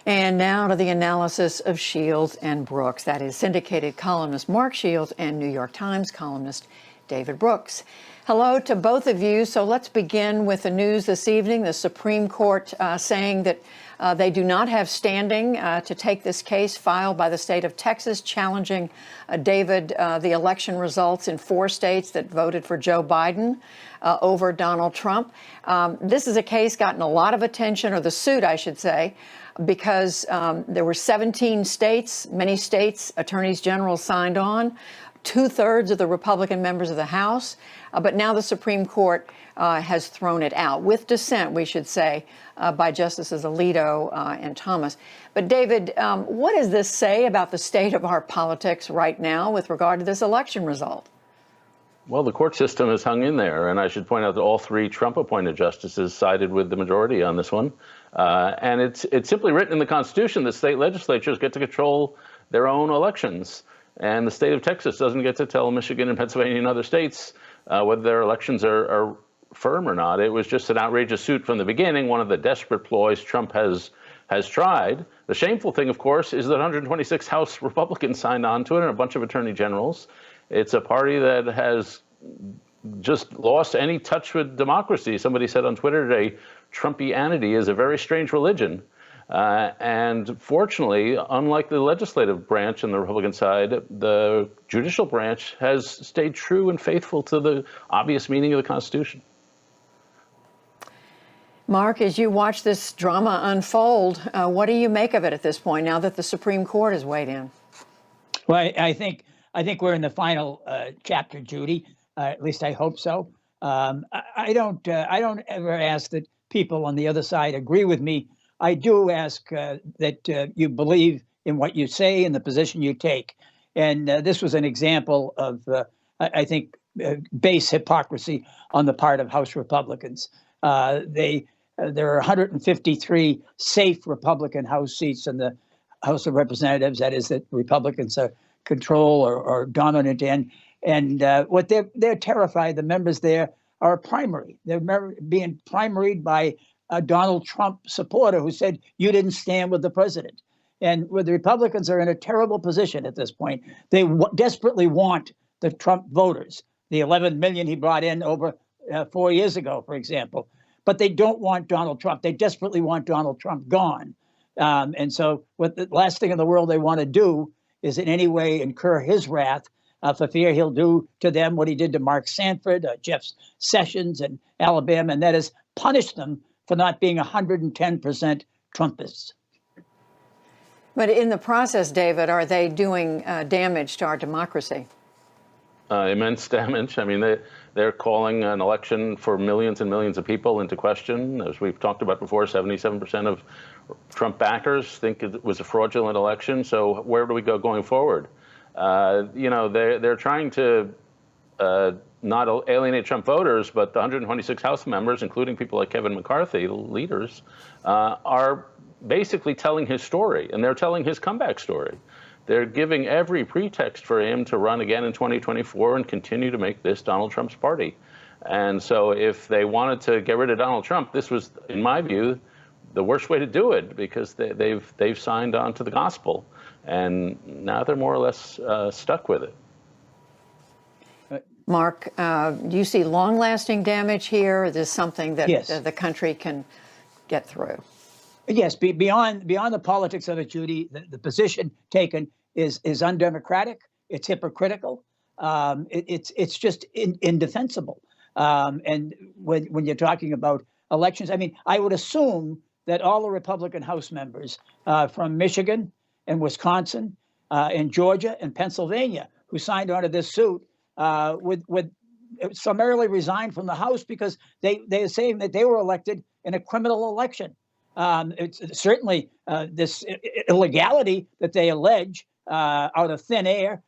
And now to the analysis of Shields and Brooks. That is syndicated columnist Mark Shields and New York Times columnist David Brooks. Hello to both of you. So let's begin with the news this evening. The Supreme Court saying that they do not have standing to take this case filed by the state of Texas challenging David, the election results in 4 states that voted for Joe Biden over Donald Trump. This is a case gotten a lot of attention, or the suit, I should say, because there were 17 states, many states, attorneys general signed on, 2/3 of the Republican members of the House. But now the Supreme Court has thrown it out, with dissent, we should say, by Justices Alito and Thomas. But David, what does this say about the state of our politics right now with regard to this election result? Well, the court system has hung in there, and I should point out that all 3 Trump-appointed justices sided with the majority on this one. And it's simply written in the Constitution that state legislatures get to control their own elections. And the state of Texas doesn't get to tell Michigan and Pennsylvania and other states whether their elections are firm or not. It was just an outrageous suit from the beginning, one of the desperate ploys Trump has tried. The shameful thing, of course, is that 126 House Republicans signed on to it and a bunch of attorney generals. It's a party that has just lost any touch with democracy. Somebody said on Twitter today, Trumpianity is a very strange religion. And fortunately, unlike the legislative branch on the Republican side, the judicial branch has stayed true and faithful to the obvious meaning of the Constitution. Mark, as you watch this drama unfold, what do you make of it at this point, now that the Supreme Court has weighed in? Well, I think we're in the final chapter, Judy. At least I hope so. I don't ever ask that people on the other side agree with me. I do ask that you believe in what you say and the position you take. And this was an example of, I think, base hypocrisy on the part of House Republicans. There are 153 safe Republican House seats in the House of Representatives. That is, that Republicans control or dominant in. And what they're terrified, the members there are a primary. They're being primaried by a Donald Trump supporter who said, you didn't stand with the president. And where the Republicans are in a terrible position at this point, they desperately want the Trump voters, the 11 million he brought in over 4 years ago, for example. But they don't want Donald Trump. They desperately want Donald Trump gone. And so what the last thing in the world they want to do is in any way incur his wrath for fear he'll do to them what he did to Mark Sanford, Jeff Sessions, and Alabama, and that is punish them for not being 110% Trumpists. But in the process, David, are they doing damage to our democracy? Immense damage. I mean, they're calling an election for millions and millions of people into question. As we've talked about before, 77% of Trump backers think it was a fraudulent election. So where do we go going forward? They're trying to not alienate Trump voters, but the 126 House members, including people like Kevin McCarthy, the leaders, are basically telling his story, and they're telling his comeback story. They're giving every pretext for him to run again in 2024 and continue to make this Donald Trump's party. And so if they wanted to get rid of Donald Trump, this was, in my view, the worst way to do it, because they've signed on to the gospel, and now they're more or less stuck with it. Mark, do you see long-lasting damage here? Is this something that Yes. The country can get through? Yes, beyond the politics of it, Judy, the position taken is undemocratic. It's hypocritical. It's just indefensible. And when you're talking about elections, I mean, I would assume that all the Republican House members from Michigan and Wisconsin and Georgia and Pennsylvania who signed onto this suit would summarily resign from the House because they're saying that they were elected in a criminal election. It's certainly this illegality that they allege out of thin air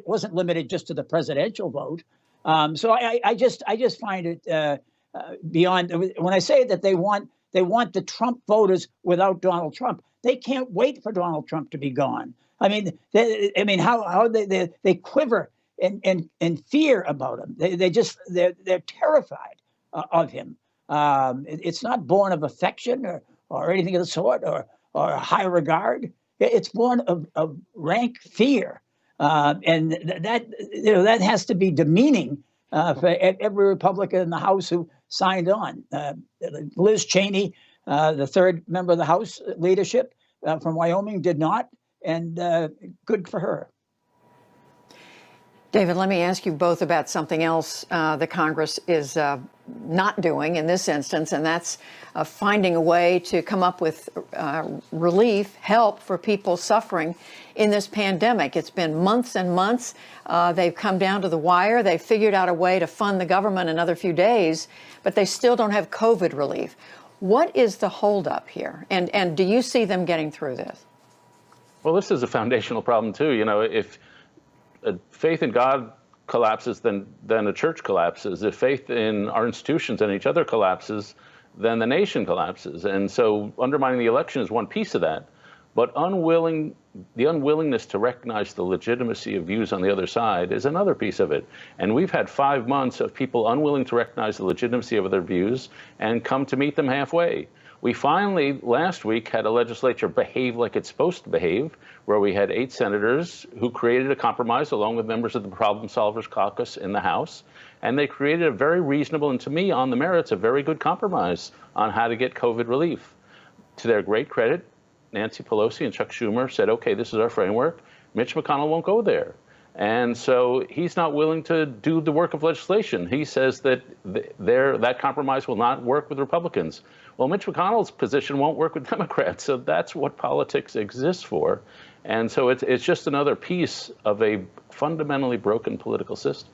wasn't limited just to the presidential vote. So I just find it beyond. When I say that they want the Trump voters without Donald Trump, they can't wait for Donald Trump to be gone. I mean, how they quiver in fear about him. They're terrified of him. It's not born of affection or anything of the sort, or high regard. It's born of rank fear, and that has to be demeaning for every Republican in the House who signed on. Liz Cheney, the third member of the House leadership from Wyoming, did not, and good for her. David, let me ask you both about something else the Congress is not doing in this instance, and that's finding a way to come up with relief, help for people suffering in this pandemic. It's been months and months. They've come down to the wire. They've figured out a way to fund the government another few days, but they still don't have COVID relief. What is the holdup here? And do you see them getting through this? Well, this is a foundational problem, too. You know, if faith in God collapses, then a church collapses. If faith in our institutions and each other collapses, then the nation collapses. And so undermining the election is one piece of that. But the unwillingness to recognize the legitimacy of views on the other side is another piece of it. And we've had 5 months of people unwilling to recognize the legitimacy of their views and come to meet them halfway. We finally, last week, had a legislature behave like it's supposed to behave, where we had 8 senators who created a compromise along with members of the Problem Solvers Caucus in the House. And they created a very reasonable, and to me, on the merits, a very good compromise on how to get COVID relief. To their great credit, Nancy Pelosi and Chuck Schumer said, okay, this is our framework. Mitch McConnell won't go there. And so he's not willing to do the work of legislation. He says that that compromise will not work with Republicans. Well, Mitch McConnell's position won't work with Democrats. So that's what politics exists for. And so it's just another piece of a fundamentally broken political system.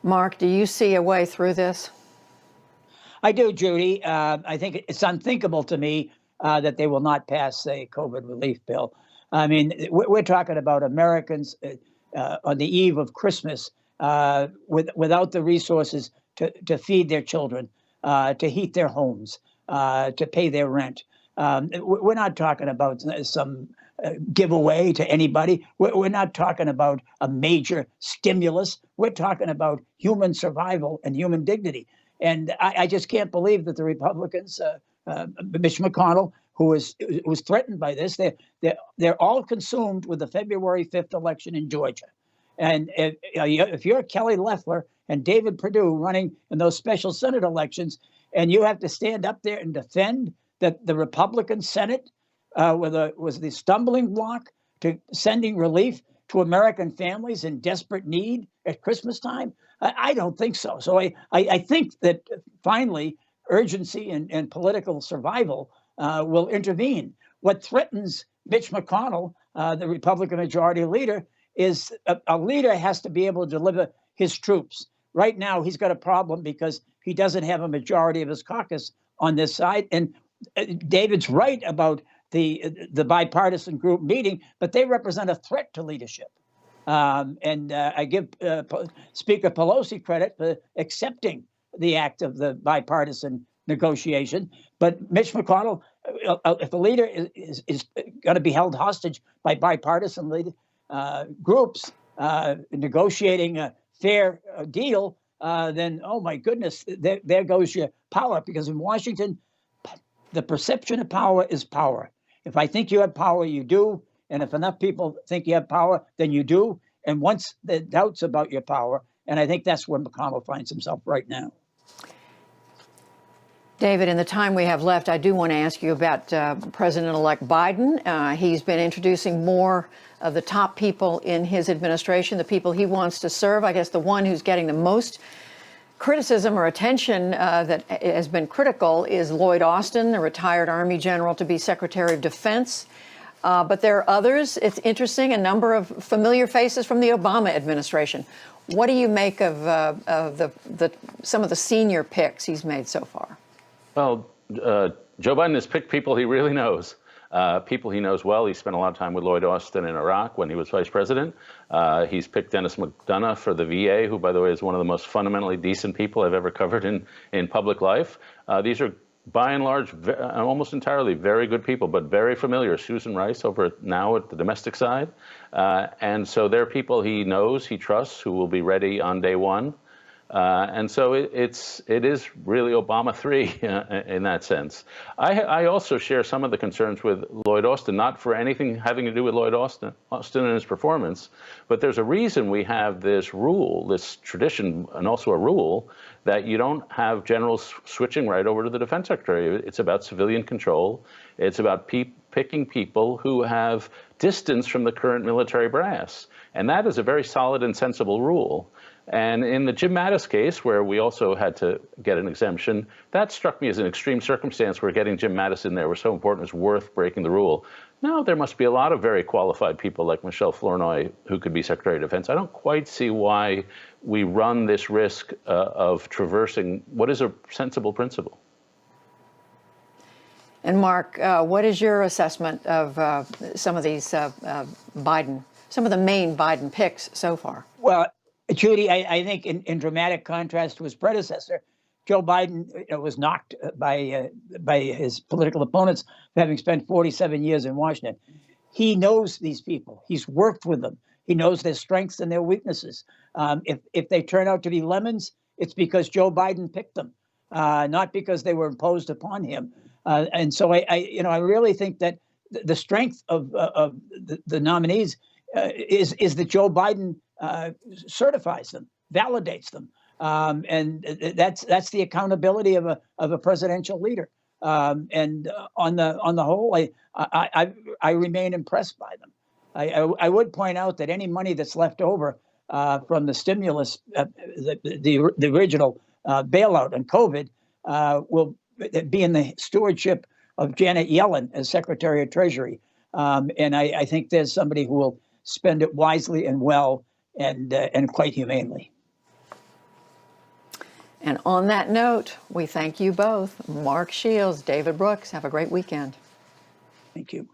Mark, do you see a way through this? I do, Judy. I think it's unthinkable to me that they will not pass a COVID relief bill. I mean, we're talking about Americans on the eve of Christmas without the resources to feed their children, to heat their homes, to pay their rent. We're not talking about some giveaway to anybody. We're not talking about a major stimulus. We're talking about human survival and human dignity. And I just can't believe that the Republicans, Mitch McConnell, who was threatened by this, they're all consumed with the February 5th election in Georgia. And if you're Kelly Loeffler and David Perdue running in those special Senate elections, and you have to stand up there and defend that the Republican Senate was the stumbling block to sending relief to American families in desperate need at Christmas time, I don't think so. So I think that finally urgency and political survival will intervene. What threatens Mitch McConnell, the Republican majority leader, is a leader has to be able to deliver his troops. Right now, he's got a problem because he doesn't have a majority of his caucus on this side. And David's right about the bipartisan group meeting, but they represent a threat to leadership. And I give Speaker Pelosi credit for accepting the act of the bipartisan negotiation. But Mitch McConnell, if a leader is going to be held hostage by bipartisan groups negotiating a fair deal, then, oh my goodness, there goes your power. Because in Washington, the perception of power is power. If I think you have power, you do. And if enough people think you have power, then you do. And once the doubts about your power, and I think that's where McConnell finds himself right now. David, in the time we have left, I do want to ask you about President-elect Biden. He's been introducing more of the top people in his administration, the people he wants to serve. I guess the one who's getting the most criticism or attention that has been critical is Lloyd Austin, the retired Army general, to be Secretary of Defense. But there are others. It's interesting, a number of familiar faces from the Obama administration. What do you make of some of the senior picks he's made so far? Well, Joe Biden has picked people he really knows, people he knows well. He spent a lot of time with Lloyd Austin in Iraq when he was vice president. He's picked Dennis McDonough for the VA, who, by the way, is one of the most fundamentally decent people I've ever covered in public life. These are, by and large, almost entirely very good people, but very familiar. Susan Rice over now at the domestic side. And so they're people he knows, he trusts, who will be ready on day one. And so it is really Obama 3 in that sense. I also share some of the concerns with Lloyd Austin, not for anything having to do with Lloyd Austin and his performance, but there's a reason we have this rule, this tradition, and also a rule that you don't have generals switching right over to the defense secretary. It's about civilian control. It's about picking people who have distance from the current military brass. And that is a very solid and sensible rule. And in the Jim Mattis case, where we also had to get an exemption, that struck me as an extreme circumstance where getting Jim Mattis in there was so important, it was worth breaking the rule. Now, there must be a lot of very qualified people like Michelle Flournoy who could be Secretary of Defense. I don't quite see why we run this risk of traversing what is a sensible principle. And Mark, what is your assessment of some of these Biden, some of the main Biden picks so far? Well, Judy, I think in dramatic contrast to his predecessor, Joe Biden was knocked by his political opponents for having spent 47 years in Washington. He knows these people. He's worked with them. He knows their strengths and their weaknesses. If they turn out to be lemons, it's because Joe Biden picked them, not because they were imposed upon him. And so I really think that the strength of the nominees is that Joe Biden certifies them, validates them, and that's the accountability of a presidential leader. And on the whole, I remain impressed by them. I would point out that any money that's left over from the stimulus, the original bailout on COVID, will be in the stewardship of Janet Yellen as Secretary of Treasury. And I think there's somebody who will spend it wisely and well and quite humanely. And on that note, we thank you both, Mark Shields, David Brooks. Have a great weekend. Thank you.